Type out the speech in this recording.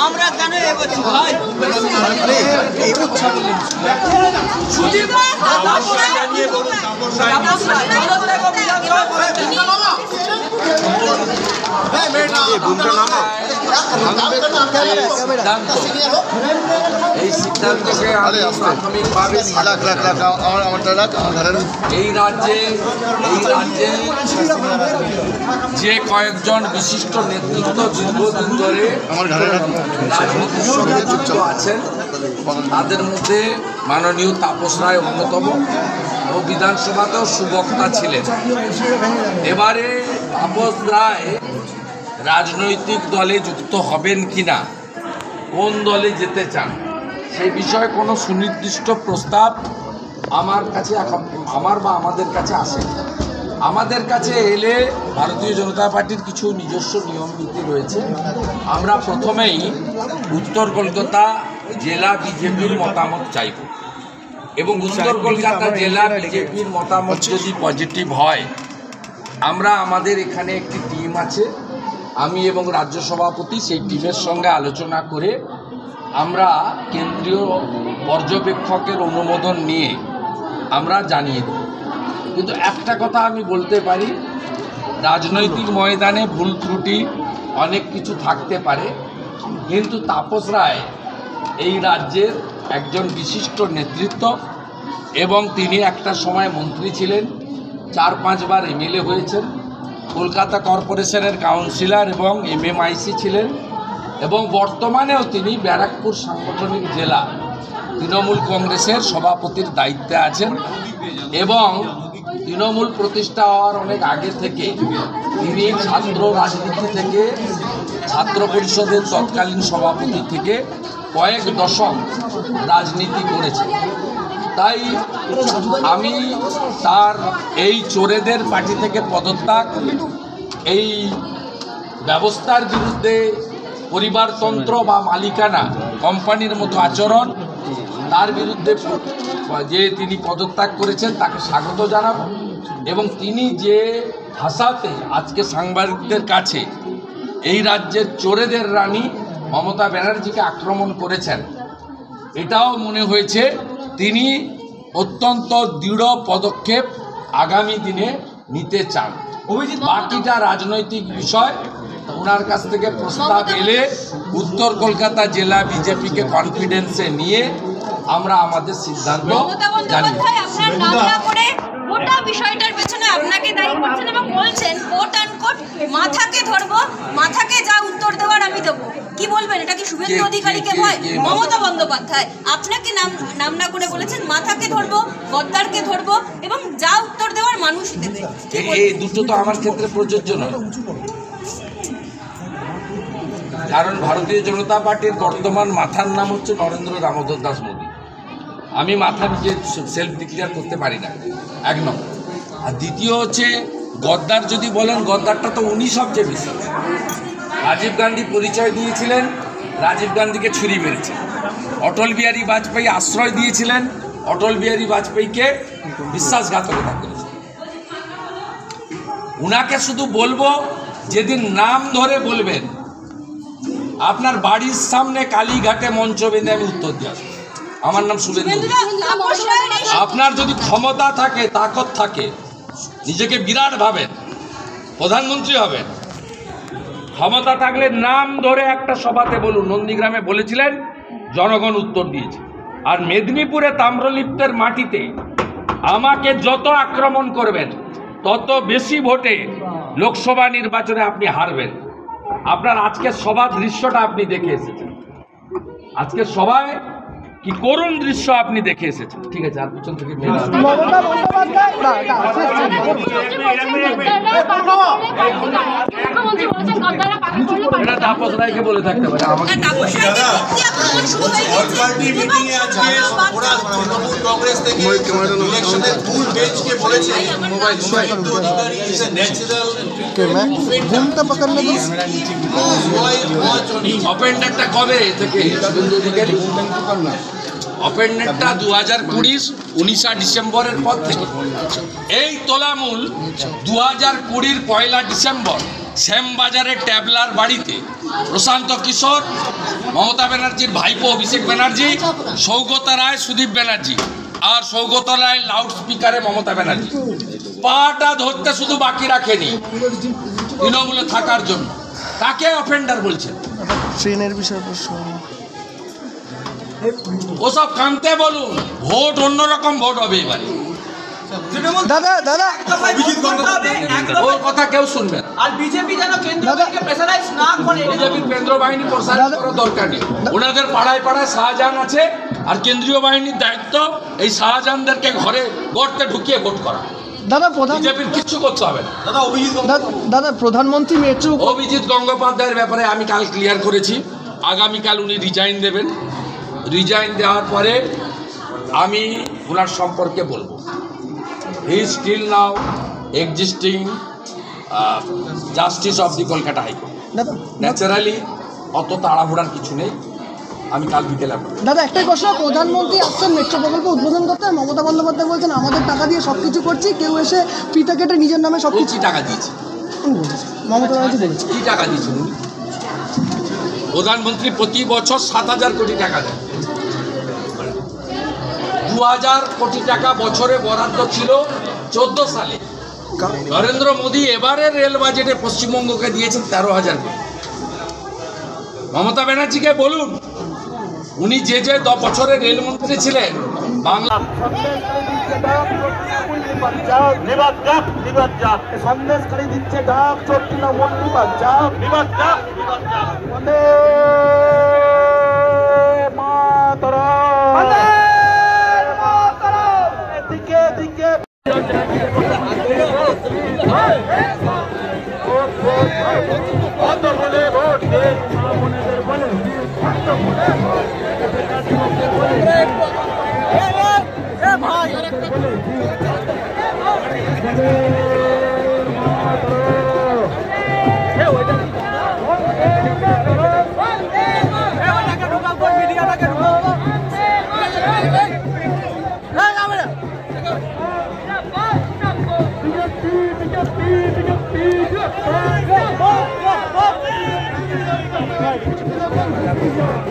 আমরা কেন এগোচ্ছি ভাই? এই সিদ্ধান্তকে প্রাথমিকভাবে এই রাজ্যে যে কয়েকজন বিশিষ্ট নেতৃত্ব দীর্ঘদিন ধরে রাজনীতির সঙ্গে যুক্ত আছেন, তাদের মধ্যে মাননীয় তাপস রায় অন্যতম ও বিধানসভাতেও সুবক্তা ছিলেন। এবারে তাপস রায় রাজনৈতিক দলে যুক্ত হবেন কিনা, কোন দলে যেতে চান, সেই বিষয়ে কোনো সুনির্দিষ্ট প্রস্তাব আমাদের কাছে আসে। আমাদের কাছে এলে ভারতীয় জনতা পার্টির কিছু নিজস্ব নিয়ম নীতি রয়েছে। আমরা প্রথমেই উত্তর কলকাতা জেলা বিজেপির মতামত চাইব এবং উত্তর কলকাতা জেলা বিজেপির মতামত যদি পজিটিভ হয়, আমরা আমাদের এখানে একটি টিম আছে, আমি এবং রাজ্য সভাপতি সেই টিমের সঙ্গে আলোচনা করে আমরা কেন্দ্রীয় পর্যবেক্ষকের অনুমোদন নিয়ে আমরা জানিয়ে দেব। কিন্তু একটা কথা আমি বলতে পারি, রাজনৈতিক ময়দানে ভুল ত্রুটি অনেক কিছু থাকতে পারে, কিন্তু তাপস রায় এই রাজ্যের একজন বিশিষ্ট নেতৃত্ব এবং তিনি একটা সময় মন্ত্রী ছিলেন, 4-5 বার এমএলএ হয়েছেন, কলকাতা কর্পোরেশনের কাউন্সিলর এবং এমএমআইসি ছিলেন এবং বর্তমানেও তিনি ব্যারাকপুর সাংগঠনিক জেলা তৃণমূল কংগ্রেসের সভাপতির দায়িত্বে আছেন এবং তৃণমূল প্রতিষ্ঠা হওয়ার অনেক আগে থেকে তিনি ছাত্র রাজনীতি থেকে, ছাত্র পরিষদের তৎকালীন সভাপতি থেকে কয়েক দশক রাজনীতি করেছেন। তাই আমি তার এই চোরেদের পার্টি থেকে পদত্যাগ, এই ব্যবস্থার বিরুদ্ধে পরিবারতন্ত্র বা মালিকানা কোম্পানির মতো আচরণ, তার বিরুদ্ধে যে তিনি পদত্যাগ করেছেন তাকে স্বাগত জানাব এবং তিনি যে ভাষাতে আজকে সাংবাদিকদের কাছে এই রাজ্যের চোরেদের রানী মমতা ব্যানার্জিকে আক্রমণ করেছেন, এটাও মনে হয়েছে তিনি অত্যন্ত দৃঢ় পদক্ষেপ আগামী দিনে নিতে চান। বাকিটা রাজনৈতিক বিষয়, ওনার কাছ থেকে প্রস্তাব এলে উত্তর কলকাতা জেলা বিজেপিকে কনফিডেন্সে নিয়ে আমরা আমাদের সিদ্ধান্ত জানি। গোটা বিষয়টার পেছনে আপনাকে দায়ী করছেন এবং বলছেন কোট আনকোট মাথাকে ধরবো, মাথাকে যা উত্তর দেওয়ার আমি দেবো। কি বলবেন, এটা কি শুভেন্দু অধিকারীকে ভয়? মমতা বন্দ্যোপাধ্যায় আপনাকে নাম না করে বলেছেন মাথাকে ধরবো, গদ্দারকে ধরবো এবং যা উত্তর দেওয়ার মানুষ দেবে। এই দুটো তো আমার ক্ষেত্রে প্রযোজ্য নয়, কারণ ভারতীয় জনতা পার্টির বর্তমান মাথার নাম হচ্ছে নরেন্দ্র দামোদর দাস মোদী। আমি মাথা নিজে সেলফ ডিক্লেয়ার করতে পারি না, 1 নম্বর। আর দ্বিতীয় হচ্ছে গদ্দার যদি বলেন, গদ্দারটা তো উনি সবচেয়ে বেশি। রাজীব গান্ধী পরিচয় দিয়েছিলেন, রাজীব গান্ধীকে ছুরি মেরেছেন। অটল বিহারী বাজপেয়ী আশ্রয় দিয়েছিলেন, অটল বিহারী বাজপেয়ীকে বিশ্বাসঘাতকতা করেছেন। উনাকে শুধু বলবো, যেদিন নাম ধরে বলবেন আপনার বাড়ির সামনে কালীঘাটে মঞ্চ বেঁধে আমি উত্তর দিয়ে আসবো। আমার নাম শুভেন্দু। আপনার যদি ক্ষমতা থাকে, তাকত থাকে, নিজেকে বিরাট ভাবেন, প্রধানমন্ত্রী হবেন, ক্ষমতা থাকলে নাম ধরে একটা সভাতে বলুন। নন্দীগ্রামে বলেছিলেন, জনগণ উত্তর দিয়েছে। আর মেদিনীপুরে তাম্রলিপ্তের মাটিতে আমাকে যত আক্রমণ করবেন, তত বেশি ভোটে লোকসভা নির্বাচনে আপনি হারবেন। আপনার আজকের সভার দৃশ্যটা আপনি দেখে এসেছেন, আজকের সভায় কি করুণ দৃশ্য আপনি দেখে এসেছেন। ঠিক আছে, আর পিছন থেকে তাপস রায়কে বলে থাকতে পারে আমাকে। শুরু হয়ে গেছে মিটিং এ আজকে ওরা তৃণমূল কংগ্রেস থেকে ইলেকশনের ফুল বেঞ্চকে বলেছে Suvendu Adhikari is a natural ঘুমটা পাকানো অপেন্ডারটা কবে থেকে শুভেন্দু অধিকারী অপেন্ডেন্টটা 2020 ডিসেম্বরের পর থেকে। এই তোলামূল 2020 পয়লা ডিসেম্বর শ্যামবাজারের ট্যাবলার বাড়িতে প্রশান্ত কিশোর, মমতা ব্যানার্জির ভাইপো অভিষেক ব্যানার্জি, সৌগত রায় সুদীপ ব্যানার্জি আর সৌগত রায় লাউড স্পিকারে মমতা ব্যানার্জি পাটা ধরতে শুধু বাকি রাখেনি তৃণমূলে থাকার জন্য। তাকে অফেন্ডার বলছেন। ট্রেনের বিষয়ে প্রশ্ন ওসব কানতে বলুন, ভোট অন্যরকম ভোট হবে এবারে। দাদা দাদা ওর কথা কেউ শুনবে না। আর বিজেপি যেন কেন্দ্রকে প্রেসারাইজ না করে, বিজেপির কেন্দ্র বাহিনী প্রসারিত করার দরকার নেই। ওনাদের পাড়ায় পাড়ায় শাহজাহান আছে, আর কেন্দ্রীয় বাহিনীর দায়িত্ব এই শাহজাহানদেরকে ঘরে গর্তে ঢুকিয়ে ভোট করা। দাদা প্রধান বিজেপির কিচ্ছু করতে হবে না। দাদা প্রধানমন্ত্রী মেট্রো অভিজিৎ গঙ্গোপাধ্যায়ের ব্যাপারে আমি কাল ক্লিয়ার করেছি, আগামীকাল উনি রিজাইন দেবেন। রিজাইন দেওয়ার পরে আমি ওনার সম্পর্কে বলবো। He is still now existing justice of the Kolkata high court. Naturally অত তাড়াহুড়ার কিছু নেই। আমি কাল বিকেলে দাদা একটাই প্রশ্ন, প্রধানমন্ত্রী আসছেন মেট্রো প্রকল্প উদ্বোধন করতে, মমতা বন্দ্যোপাধ্যায় বলছেন আমাদের টাকা দিয়ে সব কিছু করছি, কেউ এসে ফিতা কেটে নিজের নামে সব কিছু। টাকা দিয়েছে মমতা ব্যানার্জি বলেছে কি টাকা দিয়েছেন উনি? প্রধানমন্ত্রী প্রতি বছর 7,000 কোটি টাকা দেন। 2,000 কোটি টাকা বছরে বরাদ্দ ছিল 14 সালে। নরেন্দ্র মোদী এবারের রেল বাজেটে পশ্চিমবঙ্গকে দিয়েছেন 13,000 কোটি। মমতা ব্যানার্জিকে বলুন, উনি যে 10 বছরের রেলমন্ত্রী ছিলেন, বাংলা সন্দেশকারী দিচ্ছে ডাক, চোর তৃণমূল দিকে দিকে Right.